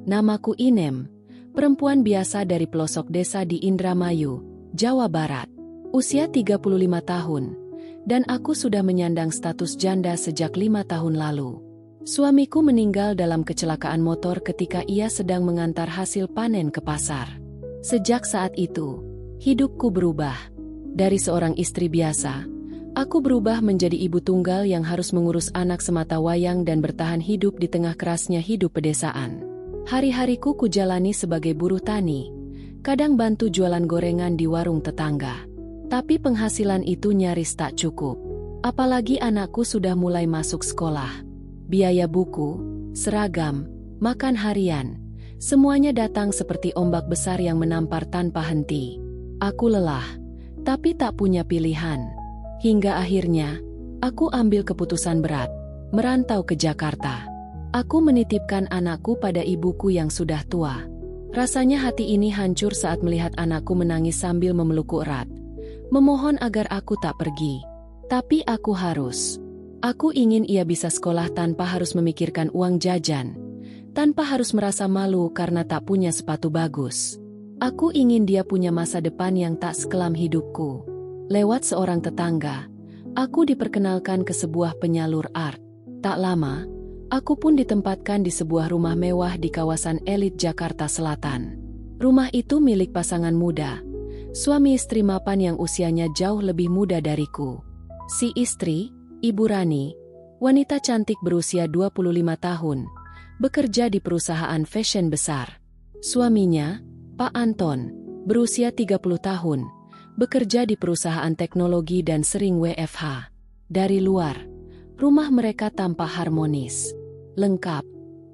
Namaku Inem, perempuan biasa dari pelosok desa di Indramayu, Jawa Barat. Usia 35 tahun, dan aku sudah menyandang status janda sejak 5 tahun lalu. Suamiku meninggal dalam kecelakaan motor ketika ia sedang mengantar hasil panen ke pasar. Sejak saat itu, hidupku berubah. Dari seorang istri biasa, aku berubah menjadi ibu tunggal yang harus mengurus anak semata wayang dan bertahan hidup di tengah kerasnya hidup pedesaan. Hari-hariku kujalani sebagai buruh tani, kadang bantu jualan gorengan di warung tetangga. Tapi penghasilan itu nyaris tak cukup. Apalagi anakku sudah mulai masuk sekolah. Biaya buku, seragam, makan harian, semuanya datang seperti ombak besar yang menampar tanpa henti. Aku lelah, tapi tak punya pilihan. Hingga akhirnya, aku ambil keputusan berat, merantau ke Jakarta. Aku menitipkan anakku pada ibuku yang sudah tua. Rasanya hati ini hancur saat melihat anakku menangis sambil memelukku erat, memohon agar aku tak pergi. Tapi aku harus. Aku ingin ia bisa sekolah tanpa harus memikirkan uang jajan, tanpa harus merasa malu karena tak punya sepatu bagus. Aku ingin dia punya masa depan yang tak sekelam hidupku. Lewat seorang tetangga, aku diperkenalkan ke sebuah penyalur art. Tak lama, aku pun ditempatkan di sebuah rumah mewah di kawasan elit Jakarta Selatan. Rumah itu milik pasangan muda, suami istri mapan yang usianya jauh lebih muda dariku. Si istri, Ibu Rani, wanita cantik berusia 25 tahun, bekerja di perusahaan fashion besar. Suaminya, Pak Anton, berusia 30 tahun, bekerja di perusahaan teknologi dan sering WFH. Dari luar, rumah mereka tampak harmonis, lengkap,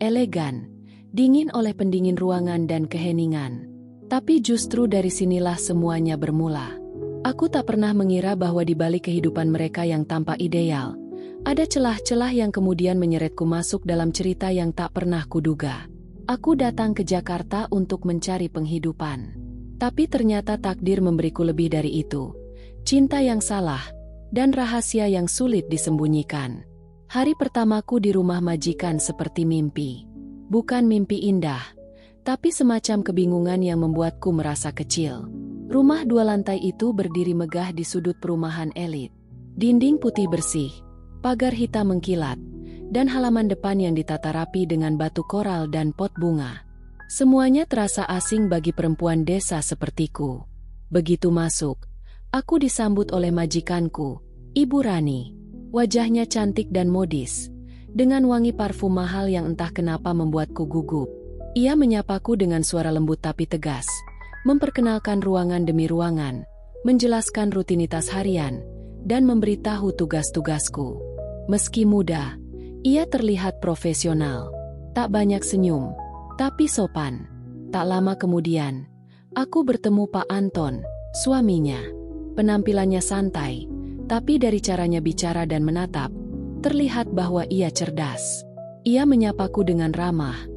elegan, dingin oleh pendingin ruangan dan keheningan. Tapi justru dari sinilah semuanya bermula. Aku tak pernah mengira bahwa di balik kehidupan mereka yang tampak ideal, ada celah-celah yang kemudian menyeretku masuk dalam cerita yang tak pernah kuduga. Aku datang ke Jakarta untuk mencari penghidupan. Tapi ternyata takdir memberiku lebih dari itu. Cinta yang salah, dan rahasia yang sulit disembunyikan. Hari pertamaku di rumah majikan seperti mimpi. Bukan mimpi indah, tapi semacam kebingungan yang membuatku merasa kecil. Rumah 2 lantai itu berdiri megah di sudut perumahan elit. Dinding putih bersih, pagar hitam mengkilat, dan halaman depan yang ditata rapi dengan batu koral dan pot bunga. Semuanya terasa asing bagi perempuan desa sepertiku. Begitu masuk, aku disambut oleh majikanku, Ibu Rani. Wajahnya cantik dan modis, dengan wangi parfum mahal yang entah kenapa membuatku gugup. Ia menyapaku dengan suara lembut tapi tegas, memperkenalkan ruangan demi ruangan, menjelaskan rutinitas harian, dan memberitahu tugas-tugasku. Meski muda, ia terlihat profesional. Tak banyak senyum, tapi sopan. Tak lama kemudian, aku bertemu Pak Anton, suaminya. Penampilannya santai, tapi dari caranya bicara dan menatap, terlihat bahwa ia cerdas. Ia menyapaku dengan ramah,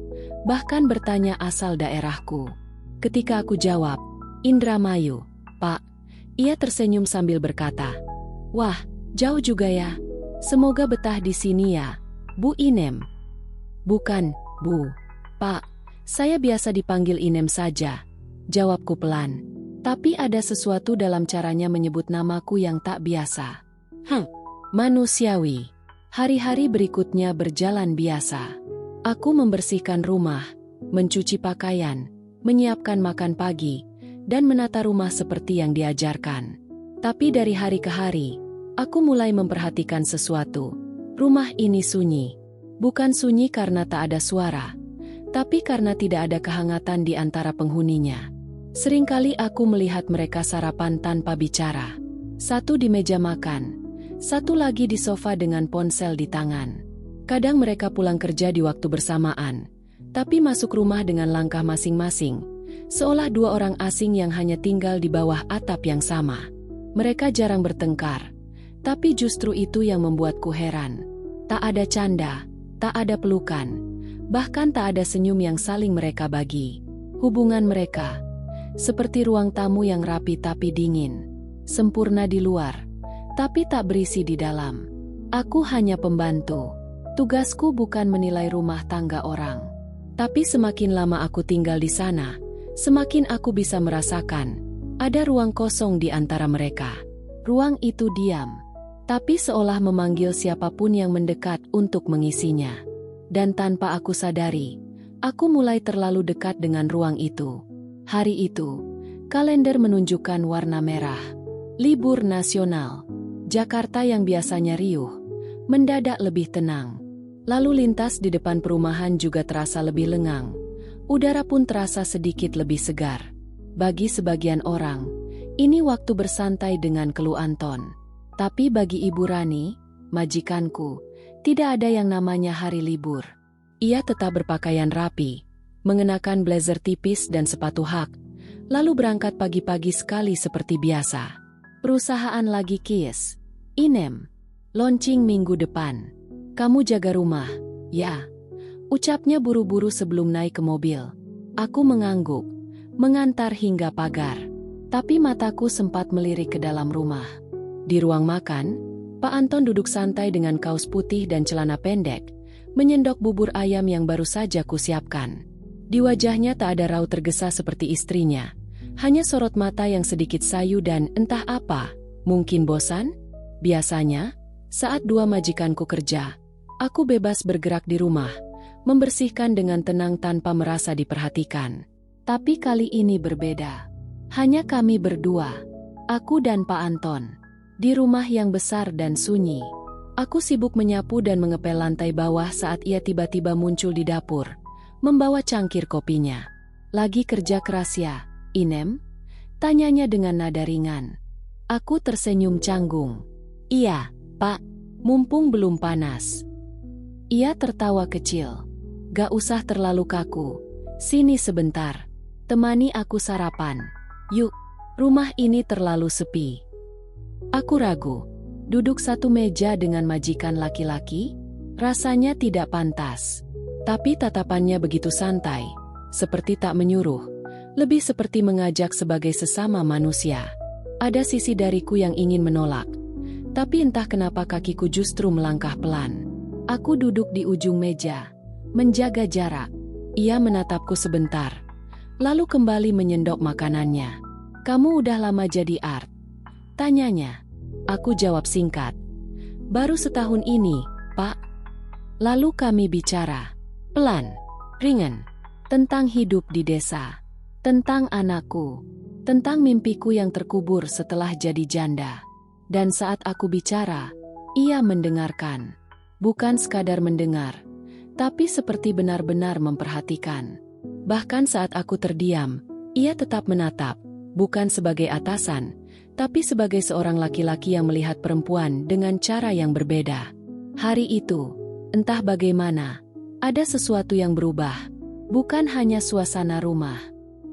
bahkan bertanya asal daerahku. Ketika aku jawab, Indramayu, Pak, ia tersenyum sambil berkata, "Wah, jauh juga ya. Semoga betah di sini ya, Bu Inem." "Bukan, Bu. Pak, saya biasa dipanggil Inem saja," jawabku pelan. Tapi ada sesuatu dalam caranya menyebut namaku yang tak biasa. Manusiawi. Hari-hari berikutnya berjalan biasa. Aku membersihkan rumah, mencuci pakaian, menyiapkan makan pagi, dan menata rumah seperti yang diajarkan. Tapi dari hari ke hari, aku mulai memperhatikan sesuatu. Rumah ini sunyi. Bukan sunyi karena tak ada suara, tapi karena tidak ada kehangatan di antara penghuninya. Seringkali aku melihat mereka sarapan tanpa bicara. Satu di meja makan, satu lagi di sofa dengan ponsel di tangan. Kadang mereka pulang kerja di waktu bersamaan, tapi masuk rumah dengan langkah masing-masing, seolah 2 orang asing yang hanya tinggal di bawah atap yang sama. Mereka jarang bertengkar, tapi justru itu yang membuatku heran. Tak ada canda, tak ada pelukan, bahkan tak ada senyum yang saling mereka bagi. Hubungan mereka seperti ruang tamu yang rapi tapi dingin, sempurna di luar, tapi tak berisi di dalam. Aku hanya pembantu. Tugasku bukan menilai rumah tangga orang, Tapi semakin lama aku tinggal di sana, semakin aku bisa merasakan ada ruang kosong di antara mereka. Ruang itu diam, tapi seolah memanggil siapapun yang mendekat untuk mengisinya. Dan tanpa aku sadari, aku mulai terlalu dekat dengan ruang itu. Hari itu, kalender menunjukkan warna merah. Libur nasional. Jakarta yang biasanya riuh, mendadak lebih tenang. Lalu lintas di depan perumahan juga terasa lebih lengang. Udara pun terasa sedikit lebih segar. Bagi sebagian orang, ini waktu bersantai dengan Kelu Anton. Tapi bagi Ibu Rani, majikanku, tidak ada yang namanya hari libur. Ia tetap berpakaian rapi, mengenakan blazer tipis dan sepatu hak, lalu berangkat pagi-pagi sekali seperti biasa. Perusahaan lagi kies. Inem, launching minggu depan. Kamu jaga rumah, ya? Ucapnya buru-buru sebelum naik ke mobil. Aku mengangguk, mengantar hingga pagar. Tapi mataku sempat melirik ke dalam rumah. Di ruang makan, Pak Anton duduk santai dengan kaos putih dan celana pendek, menyendok bubur ayam yang baru saja kusiapkan. Di wajahnya tak ada raut tergesa seperti istrinya. Hanya sorot mata yang sedikit sayu dan entah apa, mungkin bosan? Biasanya, saat dua majikanku kerja, aku bebas bergerak di rumah, membersihkan dengan tenang tanpa merasa diperhatikan. Tapi kali ini berbeda. Hanya kami berdua, aku dan Pak Anton, di rumah yang besar dan sunyi. Aku sibuk menyapu dan mengepel lantai bawah saat ia tiba-tiba muncul di dapur, membawa cangkir kopinya. Lagi kerja keras ya, Inem? Tanyanya dengan nada ringan. Aku tersenyum canggung. Iya, Pak, mumpung belum panas. Ia tertawa kecil. Gak usah terlalu kaku. Sini sebentar. Temani aku sarapan. Yuk, rumah ini terlalu sepi. Aku ragu. Duduk satu meja dengan majikan laki-laki? Rasanya tidak pantas. Tapi tatapannya begitu santai, seperti tak menyuruh. Lebih seperti mengajak sebagai sesama manusia. Ada sisi dariku yang ingin menolak. Tapi entah kenapa kakiku justru melangkah pelan. Aku duduk di ujung meja, menjaga jarak. Ia menatapku sebentar, lalu kembali menyendok makanannya. Kamu udah lama jadi art? Tanyanya. Aku jawab singkat. Baru setahun ini, Pak. Lalu kami bicara, pelan, ringan, tentang hidup di desa. Tentang anakku, tentang mimpiku yang terkubur setelah jadi janda. Dan saat aku bicara, ia mendengarkan. Bukan sekadar mendengar, tapi seperti benar-benar memperhatikan. Bahkan saat aku terdiam, ia tetap menatap, bukan sebagai atasan, tapi sebagai seorang laki-laki yang melihat perempuan dengan cara yang berbeda. Hari itu, entah bagaimana, ada sesuatu yang berubah. Bukan hanya suasana rumah,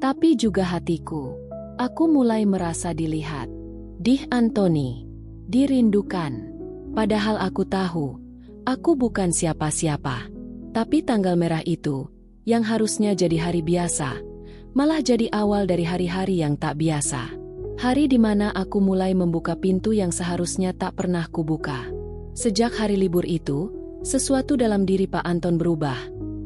tapi juga hatiku. Aku mulai merasa dilihat. Dih Antoni, dirindukan. Padahal aku tahu, aku bukan siapa-siapa. Tapi tanggal merah itu, yang harusnya jadi hari biasa, malah jadi awal dari hari-hari yang tak biasa. Hari di mana aku mulai membuka pintu yang seharusnya tak pernah kubuka. Sejak hari libur itu, sesuatu dalam diri Pak Anton berubah.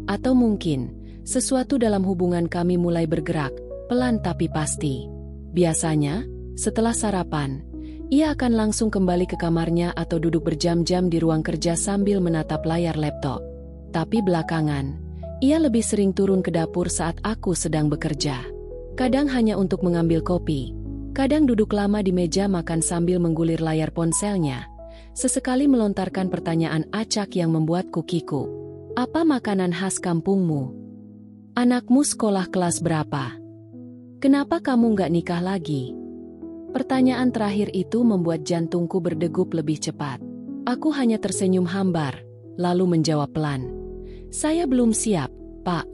Atau mungkin, sesuatu dalam hubungan kami mulai bergerak, pelan tapi pasti. Biasanya, setelah sarapan, ia akan langsung kembali ke kamarnya atau duduk berjam-jam di ruang kerja sambil menatap layar laptop. Tapi belakangan, ia lebih sering turun ke dapur saat aku sedang bekerja. Kadang hanya untuk mengambil kopi, kadang duduk lama di meja makan sambil menggulir layar ponselnya. Sesekali melontarkan pertanyaan acak yang membuatku kikuk. Apa makanan khas kampungmu? Anakmu sekolah kelas berapa? Kenapa kamu nggak nikah lagi? Pertanyaan terakhir itu membuat jantungku berdegup lebih cepat. Aku hanya tersenyum hambar, lalu menjawab pelan. Saya belum siap, Pak.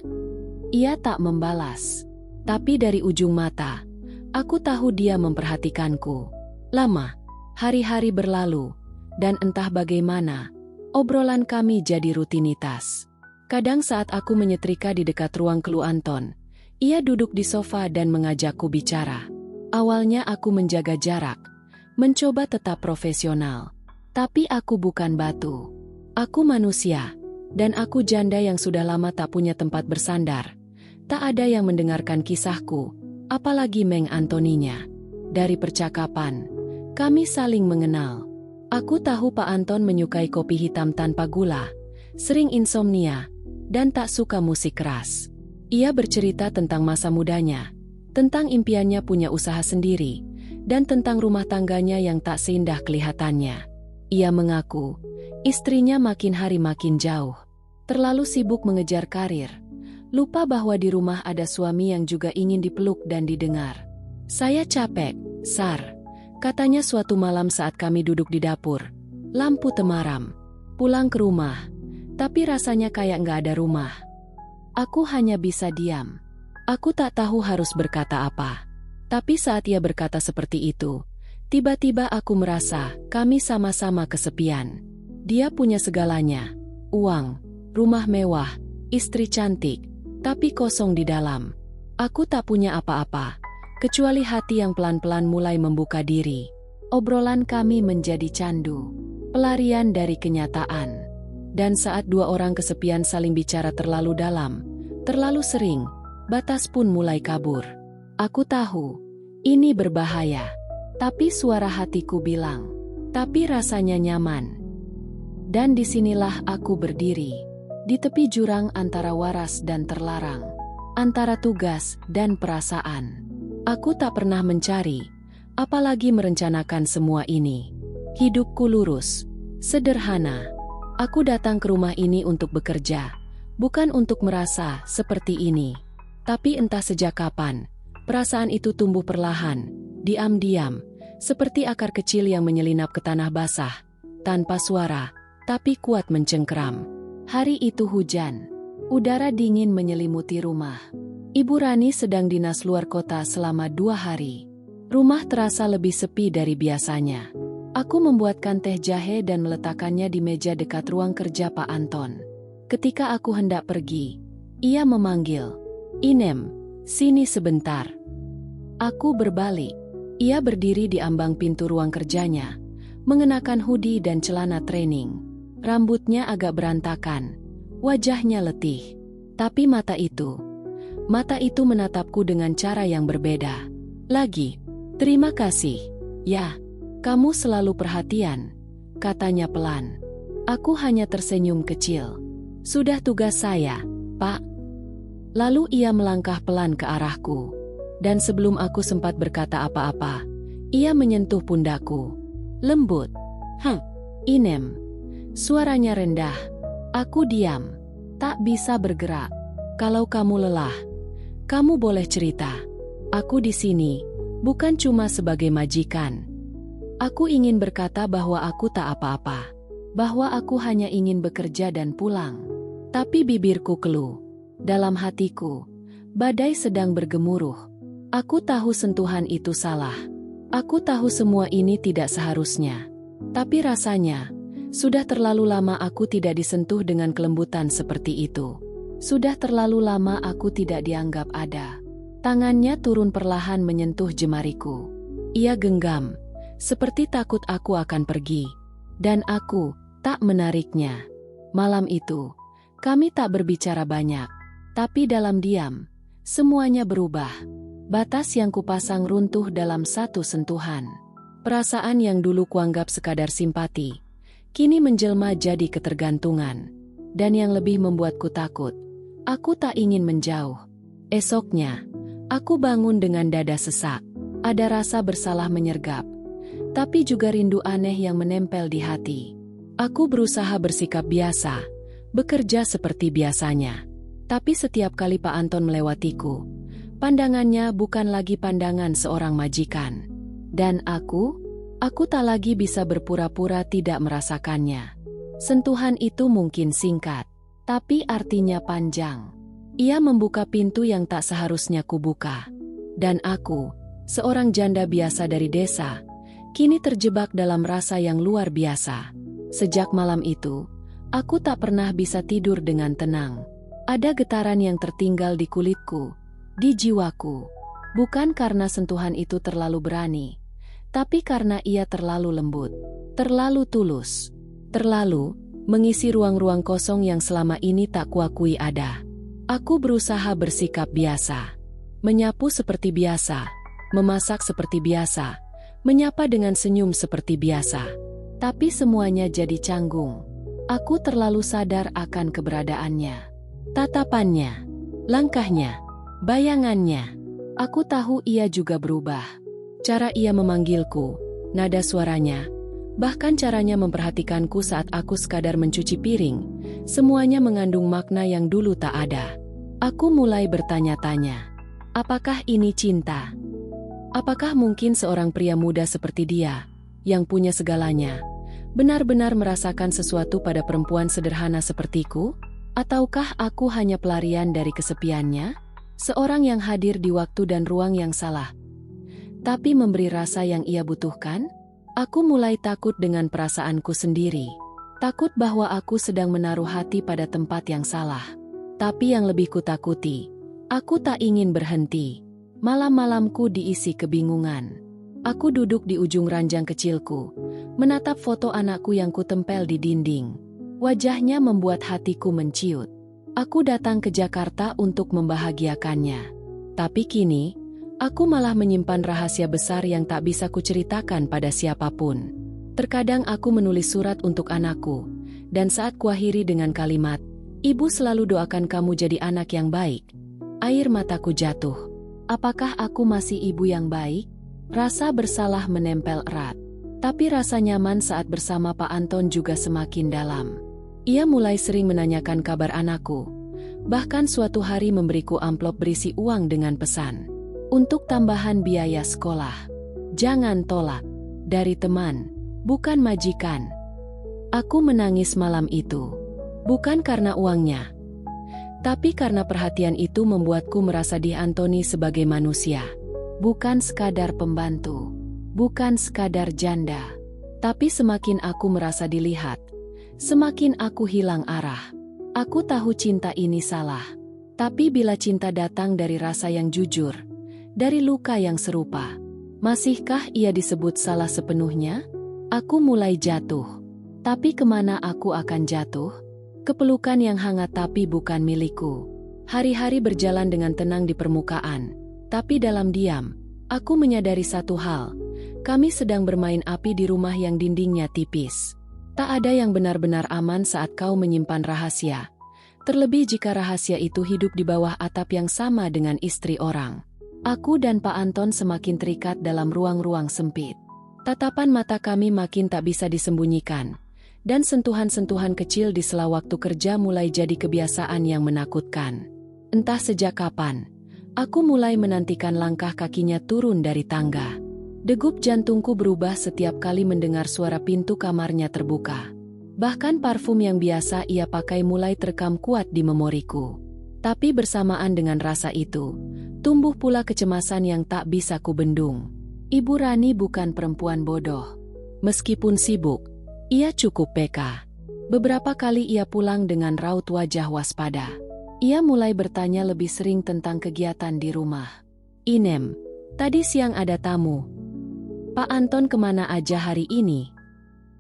Ia tak membalas. Tapi dari ujung mata, aku tahu dia memperhatikanku. Lama, hari-hari berlalu, dan entah bagaimana, obrolan kami jadi rutinitas. Kadang saat aku menyetrika di dekat ruang Kelu Anton, ia duduk di sofa dan mengajakku bicara. Awalnya aku menjaga jarak, mencoba tetap profesional. Tapi aku bukan batu. Aku manusia, Dan aku janda yang sudah lama tak punya tempat bersandar. Tak ada yang mendengarkan kisahku, apalagi Meng Antoninya. Dari percakapan, kami saling mengenal. Aku tahu Pak Anton menyukai kopi hitam tanpa gula, sering insomnia, dan tak suka musik keras. Ia bercerita tentang masa mudanya, tentang impiannya punya usaha sendiri, dan tentang rumah tangganya yang tak seindah kelihatannya. Ia mengaku, istrinya makin hari makin jauh. Terlalu sibuk mengejar karir. Lupa bahwa di rumah ada suami yang juga ingin dipeluk dan didengar. Saya capek, Sar, katanya suatu malam saat kami duduk di dapur. Lampu temaram. Pulang ke rumah, tapi rasanya kayak nggak ada rumah. Aku hanya bisa diam. Aku tak tahu harus berkata apa. Tapi saat ia berkata seperti itu, tiba-tiba aku merasa kami sama-sama kesepian. Dia punya segalanya. Uang, rumah mewah, istri cantik, tapi kosong di dalam. Aku tak punya apa-apa, kecuali hati yang pelan-pelan mulai membuka diri. Obrolan kami menjadi candu, pelarian dari kenyataan. Dan saat dua orang kesepian saling bicara terlalu dalam, terlalu sering, batas pun mulai kabur. Aku tahu, ini berbahaya. Tapi suara hatiku bilang, tapi rasanya nyaman. Dan disinilah aku berdiri. Di tepi jurang antara waras dan terlarang, antara tugas dan perasaan. Aku tak pernah mencari, apalagi merencanakan semua ini. Hidupku lurus, sederhana. Aku datang ke rumah ini untuk bekerja, bukan untuk merasa seperti ini. Tapi entah sejak kapan, perasaan itu tumbuh perlahan, diam-diam, seperti akar kecil yang menyelinap ke tanah basah, tanpa suara, tapi kuat mencengkeram. Hari itu hujan. Udara dingin menyelimuti rumah. Ibu Rani sedang dinas luar kota selama 2 hari. Rumah terasa lebih sepi dari biasanya. Aku membuatkan teh jahe dan meletakkannya di meja dekat ruang kerja Pak Anton. Ketika aku hendak pergi, ia memanggil, "Inem, sini sebentar." Aku berbalik. Ia berdiri di ambang pintu ruang kerjanya, mengenakan hoodie dan celana training. Rambutnya agak berantakan, wajahnya letih. Tapi mata itu menatapku dengan cara yang berbeda. Lagi, "Terima kasih, ya, kamu selalu perhatian," katanya pelan. Aku hanya tersenyum kecil. "Sudah tugas saya, Pak." Lalu ia melangkah pelan ke arahku. Dan sebelum aku sempat berkata apa-apa, ia menyentuh pundakku. Lembut. Inem." Suaranya rendah. Aku diam, tak bisa bergerak. "Kalau kamu lelah, kamu boleh cerita. Aku di sini, bukan cuma sebagai majikan." Aku ingin berkata bahwa aku tak apa-apa, bahwa aku hanya ingin bekerja dan pulang. Tapi bibirku keluh. Dalam hatiku, badai sedang bergemuruh. Aku tahu sentuhan itu salah. Aku tahu semua ini tidak seharusnya. Tapi rasanya, sudah terlalu lama aku tidak disentuh dengan kelembutan seperti itu. Sudah terlalu lama aku tidak dianggap ada. Tangannya turun perlahan menyentuh jemariku. Ia genggam, seperti takut aku akan pergi. Dan aku tak menariknya. Malam itu, kami tak berbicara banyak. Tapi dalam diam, semuanya berubah. Batas yang kupasang runtuh dalam satu sentuhan. Perasaan yang dulu kuanggap sekadar simpati, kini menjelma jadi ketergantungan. Dan yang lebih membuatku takut, aku tak ingin menjauh. Esoknya, aku bangun dengan dada sesak. Ada rasa bersalah menyergap, tapi juga rindu aneh yang menempel di hati. Aku berusaha bersikap biasa, bekerja seperti biasanya. Tapi setiap kali Pak Anton melewatiku, pandangannya bukan lagi pandangan seorang majikan. Dan aku tak lagi bisa berpura-pura tidak merasakannya. Sentuhan itu mungkin singkat, tapi artinya panjang. Ia membuka pintu yang tak seharusnya kubuka. Dan aku, seorang janda biasa dari desa, kini terjebak dalam rasa yang luar biasa. Sejak malam itu, aku tak pernah bisa tidur dengan tenang. Ada getaran yang tertinggal di kulitku, di jiwaku. Bukan karena sentuhan itu terlalu berani, tapi karena ia terlalu lembut, terlalu tulus, terlalu mengisi ruang-ruang kosong yang selama ini tak kuakui ada. Aku berusaha bersikap biasa, menyapu seperti biasa, memasak seperti biasa, menyapa dengan senyum seperti biasa. Tapi semuanya jadi canggung. Aku terlalu sadar akan keberadaannya, tatapannya, langkahnya, bayangannya. Aku tahu ia juga berubah. Cara ia memanggilku, nada suaranya, bahkan caranya memperhatikanku saat aku sekadar mencuci piring, semuanya mengandung makna yang dulu tak ada. Aku mulai bertanya-tanya, apakah ini cinta? Apakah mungkin seorang pria muda seperti dia, yang punya segalanya, benar-benar merasakan sesuatu pada perempuan sederhana sepertiku? Ataukah aku hanya pelarian dari kesepiannya? Seorang yang hadir di waktu dan ruang yang salah, tapi memberi rasa yang ia butuhkan? Aku mulai takut dengan perasaanku sendiri. Takut bahwa aku sedang menaruh hati pada tempat yang salah. Tapi yang lebih kutakuti, aku tak ingin berhenti. Malam-malamku diisi kebingungan. Aku duduk di ujung ranjang kecilku, menatap foto anakku yang kutempel di dinding. Wajahnya membuat hatiku menciut. Aku datang ke Jakarta untuk membahagiakannya. Tapi kini, aku malah menyimpan rahasia besar yang tak bisa kuceritakan pada siapapun. Terkadang aku menulis surat untuk anakku, dan saat kuakhiri dengan kalimat, "Ibu selalu doakan kamu jadi anak yang baik." Air mataku jatuh. Apakah aku masih ibu yang baik? Rasa bersalah menempel erat. Tapi rasa nyaman saat bersama Pak Anton juga semakin dalam. Ia mulai sering menanyakan kabar anakku. Bahkan suatu hari memberiku amplop berisi uang dengan pesan, untuk tambahan biaya sekolah. Jangan tolak. Dari teman, bukan majikan. Aku menangis malam itu. Bukan karena uangnya, tapi karena perhatian itu membuatku merasa diantoni sebagai manusia. Bukan sekadar pembantu, bukan sekadar janda. Tapi semakin aku merasa dilihat, semakin aku hilang arah. Aku tahu cinta ini salah. Tapi bila cinta datang dari rasa yang jujur, dari luka yang serupa, masihkah ia disebut salah sepenuhnya? Aku mulai jatuh. Tapi kemana aku akan jatuh? Kepelukan yang hangat tapi bukan milikku. Hari-hari berjalan dengan tenang di permukaan. Tapi dalam diam, aku menyadari satu hal. Kami sedang bermain api di rumah yang dindingnya tipis. Tak ada yang benar-benar aman saat kau menyimpan rahasia. Terlebih jika rahasia itu hidup di bawah atap yang sama dengan istri orang. Aku dan Pak Anton semakin terikat dalam ruang-ruang sempit. Tatapan mata kami makin tak bisa disembunyikan. Dan sentuhan-sentuhan kecil di sela waktu kerja mulai jadi kebiasaan yang menakutkan. Entah sejak kapan, aku mulai menantikan langkah kakinya turun dari tangga. Degup jantungku berubah setiap kali mendengar suara pintu kamarnya terbuka. Bahkan parfum yang biasa ia pakai mulai terekam kuat di memoriku. Tapi bersamaan dengan rasa itu, tumbuh pula kecemasan yang tak bisa kubendung. Ibu Rani bukan perempuan bodoh. Meskipun sibuk, ia cukup peka. Beberapa kali ia pulang dengan raut wajah waspada. Ia mulai bertanya lebih sering tentang kegiatan di rumah. "Inem, tadi siang ada tamu. Pak Anton kemana aja hari ini?"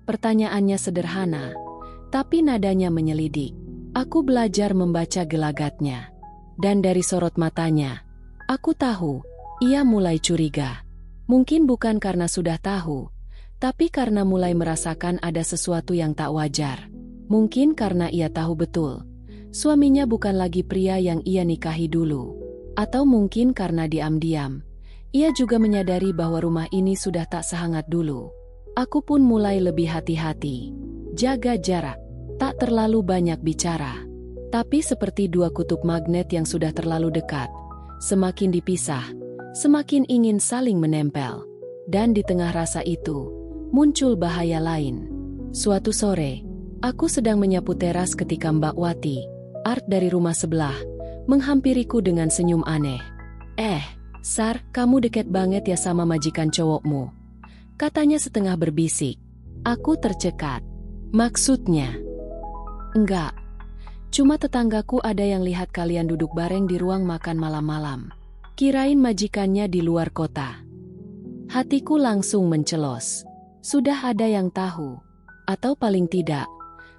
Pertanyaannya sederhana, tapi nadanya menyelidik. Aku belajar membaca gelagatnya. Dan dari sorot matanya, aku tahu, ia mulai curiga. Mungkin bukan karena sudah tahu, tapi karena mulai merasakan ada sesuatu yang tak wajar. Mungkin karena ia tahu betul, suaminya bukan lagi pria yang ia nikahi dulu. Atau mungkin karena diam-diam, ia juga menyadari bahwa rumah ini sudah tak sehangat dulu. Aku pun mulai lebih hati-hati. Jaga jarak, tak terlalu banyak bicara. Tapi seperti dua kutub magnet yang sudah terlalu dekat, semakin dipisah, semakin ingin saling menempel. Dan di tengah rasa itu, muncul bahaya lain. Suatu sore, aku sedang menyapu teras ketika Mbak Wati, Art dari rumah sebelah, menghampiriku dengan senyum aneh. Sar, kamu deket banget ya sama majikan cowokmu," katanya setengah berbisik. Aku tercekat. "Maksudnya?" "Enggak. Cuma tetanggaku ada yang lihat kalian duduk bareng di ruang makan malam-malam. Kirain majikannya di luar kota." Hatiku langsung mencelos. Sudah ada yang tahu. Atau paling tidak,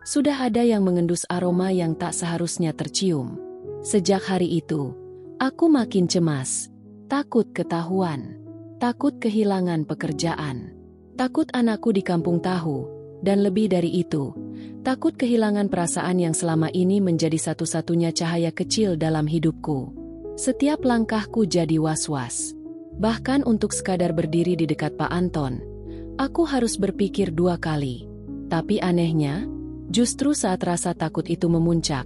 Sudah ada yang mengendus aroma yang tak seharusnya tercium. Sejak hari itu, aku makin cemas. Takut ketahuan. Takut kehilangan pekerjaan. Takut anakku di kampung tahu. Dan lebih dari itu, takut kehilangan perasaan yang selama ini menjadi satu-satunya cahaya kecil dalam hidupku. Setiap langkahku jadi was-was. Bahkan untuk sekadar berdiri di dekat Pak Anton, aku harus berpikir 2 kali. Tapi anehnya, justru saat rasa takut itu memuncak,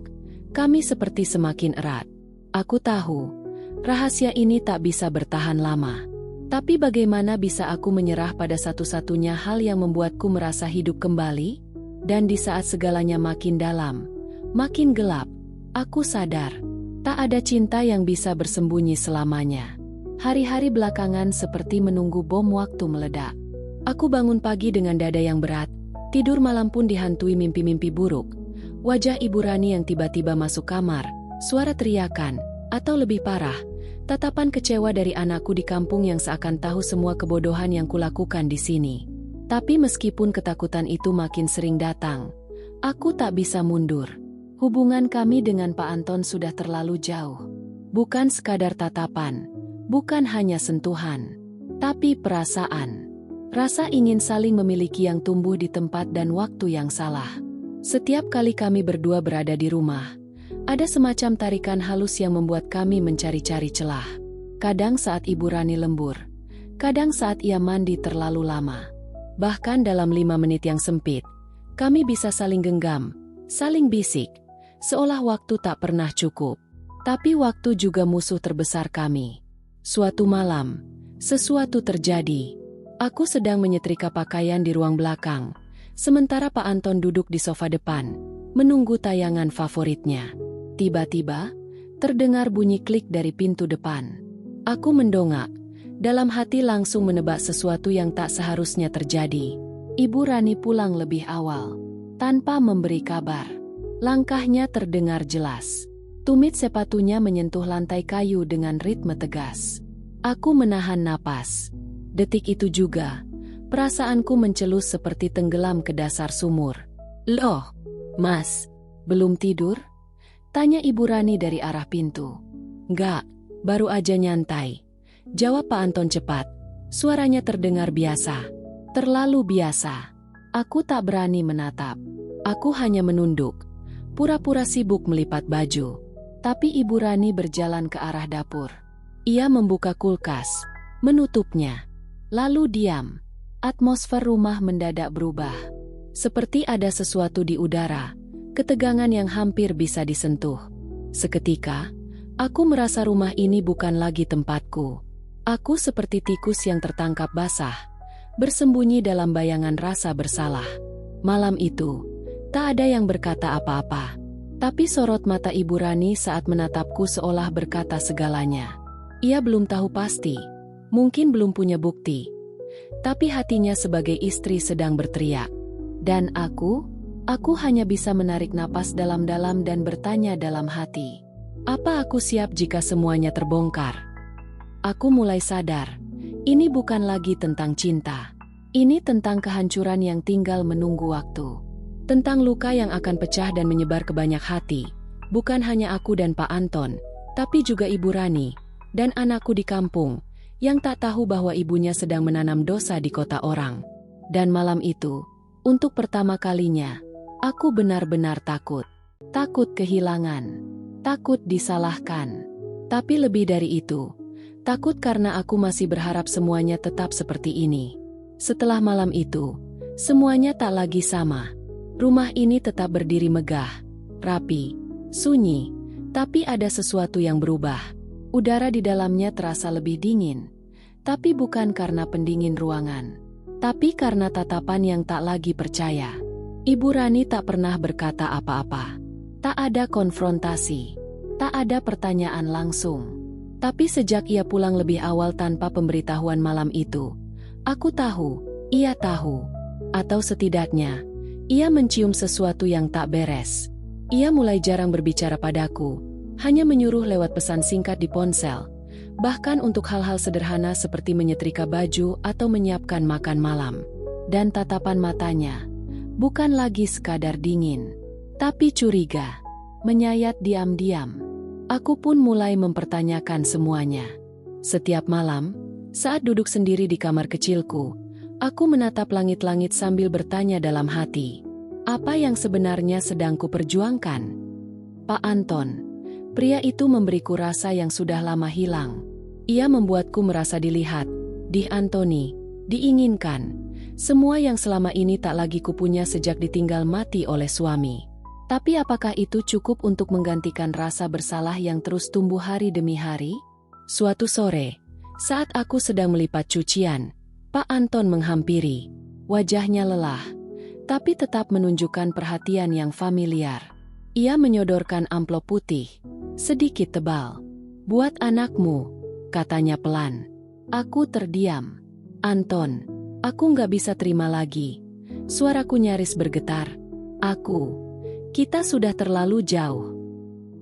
kami seperti semakin erat. Aku tahu, rahasia ini tak bisa bertahan lama. Tapi bagaimana bisa aku menyerah pada satu-satunya hal yang membuatku merasa hidup kembali? Dan di saat segalanya makin dalam, makin gelap, aku sadar, tak ada cinta yang bisa bersembunyi selamanya. Hari-hari belakangan seperti menunggu bom waktu meledak. Aku bangun pagi dengan dada yang berat, tidur malam pun dihantui mimpi-mimpi buruk. Wajah Ibu Rani yang tiba-tiba masuk kamar, suara teriakan, atau lebih parah, tatapan kecewa dari anakku di kampung yang seakan tahu semua kebodohan yang kulakukan di sini. Tapi meskipun ketakutan itu makin sering datang, aku tak bisa mundur. Hubungan kami dengan Pak Anton sudah terlalu jauh. Bukan sekadar tatapan, bukan hanya sentuhan, tapi perasaan. Rasa ingin saling memiliki yang tumbuh di tempat dan waktu yang salah. Setiap kali kami berdua berada di rumah, ada semacam tarikan halus yang membuat kami mencari-cari celah. Kadang saat Ibu Rani lembur, kadang saat ia mandi terlalu lama. Bahkan dalam 5 menit yang sempit, kami bisa saling genggam, saling bisik, seolah waktu tak pernah cukup. Tapi waktu juga musuh terbesar kami. Suatu malam, sesuatu terjadi. Aku sedang menyetrika pakaian di ruang belakang, sementara Pak Anton duduk di sofa depan, menunggu tayangan favoritnya. Tiba-tiba, terdengar bunyi klik dari pintu depan. Aku mendongak, dalam hati langsung menebak sesuatu yang tak seharusnya terjadi. Ibu Rani pulang lebih awal, tanpa memberi kabar. Langkahnya terdengar jelas. Tumit sepatunya menyentuh lantai kayu dengan ritme tegas. Aku menahan napas. Detik itu juga, perasaanku mencelus seperti tenggelam ke dasar sumur. "Loh, Mas, belum tidur?" Tanya Ibu Rani dari arah pintu. "Enggak, baru aja nyantai," jawab Pak Anton cepat. Suaranya terdengar biasa. Terlalu biasa. Aku tak berani menatap. Aku hanya menunduk, pura-pura sibuk melipat baju. Tapi Ibu Rani berjalan ke arah dapur. Ia membuka kulkas, menutupnya. Lalu diam. Atmosfer rumah mendadak berubah. Seperti ada sesuatu di udara. Ketegangan yang hampir bisa disentuh. Seketika, aku merasa rumah ini bukan lagi tempatku. Aku seperti tikus yang tertangkap basah, bersembunyi dalam bayangan rasa bersalah. Malam itu, tak ada yang berkata apa-apa. Tapi sorot mata Ibu Rani saat menatapku seolah berkata segalanya. Ia belum tahu pasti, mungkin belum punya bukti. Tapi hatinya sebagai istri sedang berteriak. Dan Aku hanya bisa menarik napas dalam-dalam dan bertanya dalam hati. Apa aku siap jika semuanya terbongkar? Aku mulai sadar, ini bukan lagi tentang cinta. Ini tentang kehancuran yang tinggal menunggu waktu. Tentang luka yang akan pecah dan menyebar ke banyak hati. Bukan hanya aku dan Pak Anton, tapi juga Ibu Rani, dan anakku di kampung, yang tak tahu bahwa ibunya sedang menanam dosa di kota orang. Dan malam itu, untuk pertama kalinya, aku benar-benar takut. Takut kehilangan. Takut disalahkan. Tapi lebih dari itu, takut karena aku masih berharap semuanya tetap seperti ini. Setelah malam itu, semuanya tak lagi sama. Rumah ini tetap berdiri megah, rapi, sunyi, tapi ada sesuatu yang berubah. Udara di dalamnya terasa lebih dingin. Tapi bukan karena pendingin ruangan, tapi karena tatapan yang tak lagi percaya. Ibu Rani tak pernah berkata apa-apa. Tak ada konfrontasi. Tak ada pertanyaan langsung. Tapi sejak ia pulang lebih awal tanpa pemberitahuan malam itu, aku tahu, ia tahu. Atau setidaknya, ia mencium sesuatu yang tak beres. Ia mulai jarang berbicara padaku, hanya menyuruh lewat pesan singkat di ponsel. Bahkan untuk hal-hal sederhana seperti menyetrika baju atau menyiapkan makan malam. Dan tatapan matanya, Bukan lagi sekadar dingin, tapi curiga, menyayat diam-diam. Aku pun mulai mempertanyakan semuanya. Setiap malam, saat duduk sendiri di kamar kecilku, aku menatap langit-langit sambil bertanya dalam hati, apa yang sebenarnya sedang kuperjuangkan? Pak Anton, pria itu memberiku rasa yang sudah lama hilang. Ia membuatku merasa dilihat, Anthony, diinginkan. Semua yang selama ini tak lagi kupunya sejak ditinggal mati oleh suami. Tapi apakah itu cukup untuk menggantikan rasa bersalah yang terus tumbuh hari demi hari? Suatu sore, saat aku sedang melipat cucian, Pak Anton menghampiri. Wajahnya lelah, tapi tetap menunjukkan perhatian yang familiar. Ia menyodorkan amplop putih, sedikit tebal. Buat anakmu, katanya pelan. Aku terdiam. Anton, aku nggak bisa terima lagi. Suaraku nyaris bergetar. Kita sudah terlalu jauh.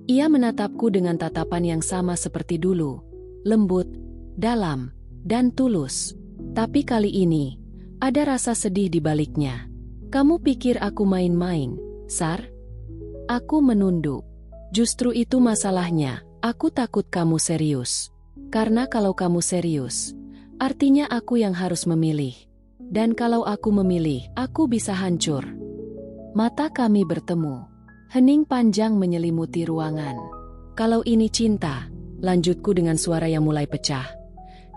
Ia menatapku dengan tatapan yang sama seperti dulu. Lembut, dalam, dan tulus. Tapi kali ini, ada rasa sedih di baliknya. Kamu pikir aku main-main, Sar? Aku menunduk. Justru itu masalahnya, aku takut kamu serius. Karena kalau kamu serius, artinya aku yang harus memilih. Dan kalau aku memilih, aku bisa hancur. Mata kami bertemu. Hening panjang menyelimuti ruangan. Kalau ini cinta, lanjutku dengan suara yang mulai pecah.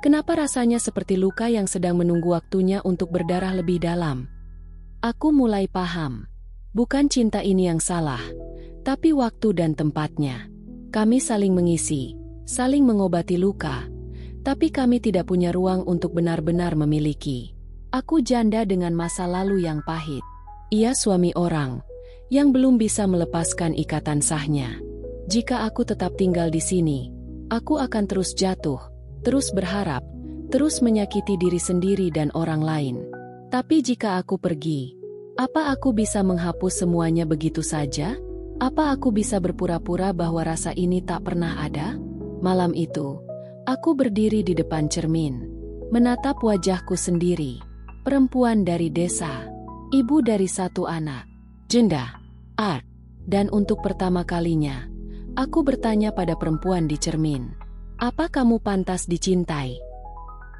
Kenapa rasanya seperti luka yang sedang menunggu waktunya untuk berdarah lebih dalam? Aku mulai paham. Bukan cinta ini yang salah, tapi waktu dan tempatnya. Kami saling mengisi, saling mengobati luka, tapi kami tidak punya ruang untuk benar-benar memiliki. Aku janda dengan masa lalu yang pahit. Ia suami orang yang belum bisa melepaskan ikatan sahnya. Jika aku tetap tinggal di sini, aku akan terus jatuh, terus berharap, terus menyakiti diri sendiri dan orang lain. Tapi jika aku pergi, apa aku bisa menghapus semuanya begitu saja? Apa aku bisa berpura-pura bahwa rasa ini tak pernah ada? Malam itu, aku berdiri di depan cermin, menatap wajahku sendiri. Perempuan dari desa, ibu dari satu anak, janda, Art. Dan untuk pertama kalinya, aku bertanya pada perempuan di cermin, apa kamu pantas dicintai?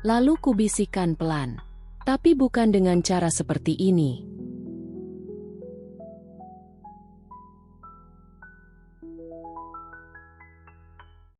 Lalu kubisikkan pelan, tapi bukan dengan cara seperti ini.